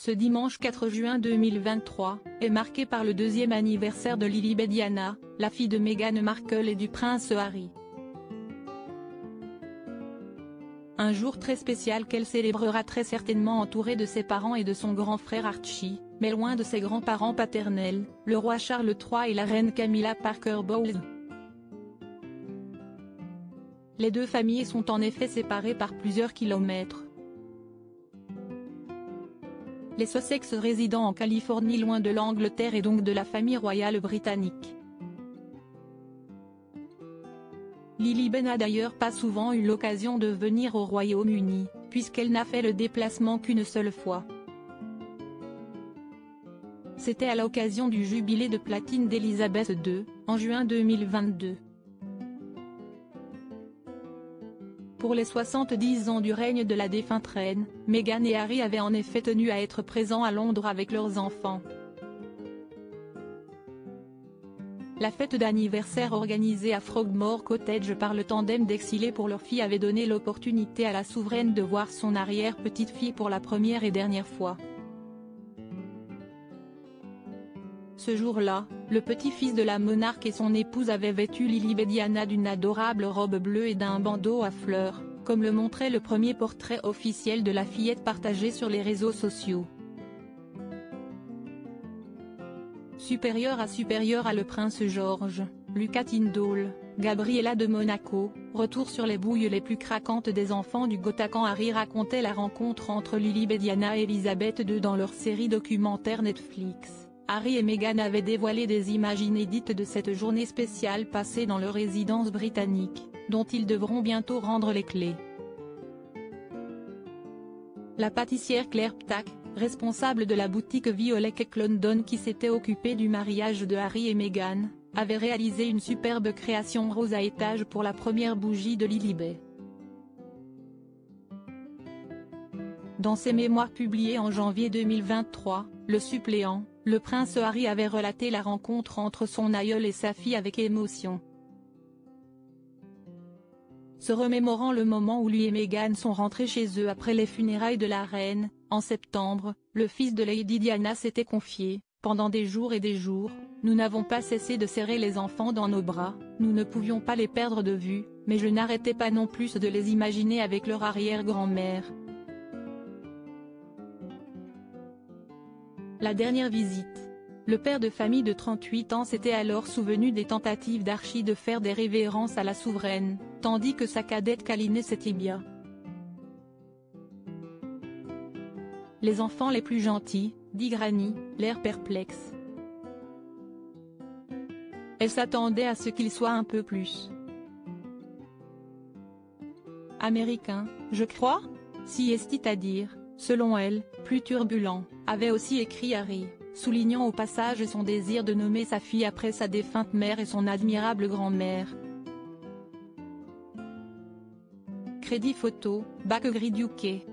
Ce dimanche 4 juin 2023, est marqué par le deuxième anniversaire de Lilibet Diana, la fille de Meghan Markle et du prince Harry. Un jour très spécial qu'elle célébrera très certainement entourée de ses parents et de son grand frère Archie, mais loin de ses grands-parents paternels, le roi Charles III et la reine Camilla Parker Bowles. Les deux familles sont en effet séparées par plusieurs kilomètres. Les Sussex résidant en Californie loin de l'Angleterre et donc de la famille royale britannique. Lilibet n'a d'ailleurs pas souvent eu l'occasion de venir au Royaume-Uni, puisqu'elle n'a fait le déplacement qu'une seule fois. C'était à l'occasion du jubilé de platine d'Elisabeth II, en juin 2022. Pour les 70 ans du règne de la défunte reine, Meghan et Harry avaient en effet tenu à être présents à Londres avec leurs enfants. La fête d'anniversaire organisée à Frogmore Cottage par le tandem d'exilés pour leur fille avait donné l'opportunité à la souveraine de voir son arrière-petite-fille pour la première et dernière fois. Ce jour-là, le petit-fils de la monarque et son épouse avaient vêtu Lilibet Diana d'une adorable robe bleue et d'un bandeau à fleurs, comme le montrait le premier portrait officiel de la fillette partagé sur les réseaux sociaux. Supérieur à le prince George, Lucas Tindall, Gabriella de Monaco, retour sur les bouilles les plus craquantes des enfants du Gotha quand Harry racontait la rencontre entre Lilibet Diana et Elisabeth II dans leur série documentaire Netflix. Harry et Meghan avaient dévoilé des images inédites de cette journée spéciale passée dans leur résidence britannique, dont ils devront bientôt rendre les clés. La pâtissière Claire Ptak, responsable de la boutique Violet Cake London qui s'était occupée du mariage de Harry et Meghan, avait réalisé une superbe création rose à étage pour la première bougie de Lilibet. Dans ses mémoires publiés en janvier 2023, le suppléant, le prince Harry avait relaté la rencontre entre son aïeul et sa fille avec émotion. Se remémorant le moment où lui et Meghan sont rentrés chez eux après les funérailles de la reine, en septembre, le fils de Lady Diana s'était confié, « Pendant des jours et des jours, nous n'avons pas cessé de serrer les enfants dans nos bras, nous ne pouvions pas les perdre de vue, mais je n'arrêtais pas non plus de les imaginer avec leur arrière-grand-mère. » La dernière visite. Le père de famille de 38 ans s'était alors souvenu des tentatives d'Archie de faire des révérences à la souveraine, tandis que sa cadette câlinait ses tibias. Les enfants les plus gentils, dit Granny, l'air perplexe. Elle s'attendait à ce qu'il soit un peu plus américain, je crois, si est-il à dire, selon elle, plus turbulent, avait aussi écrit Harry, soulignant au passage son désir de nommer sa fille après sa défunte mère et son admirable grand-mère. Crédit photo, Back Grid UK.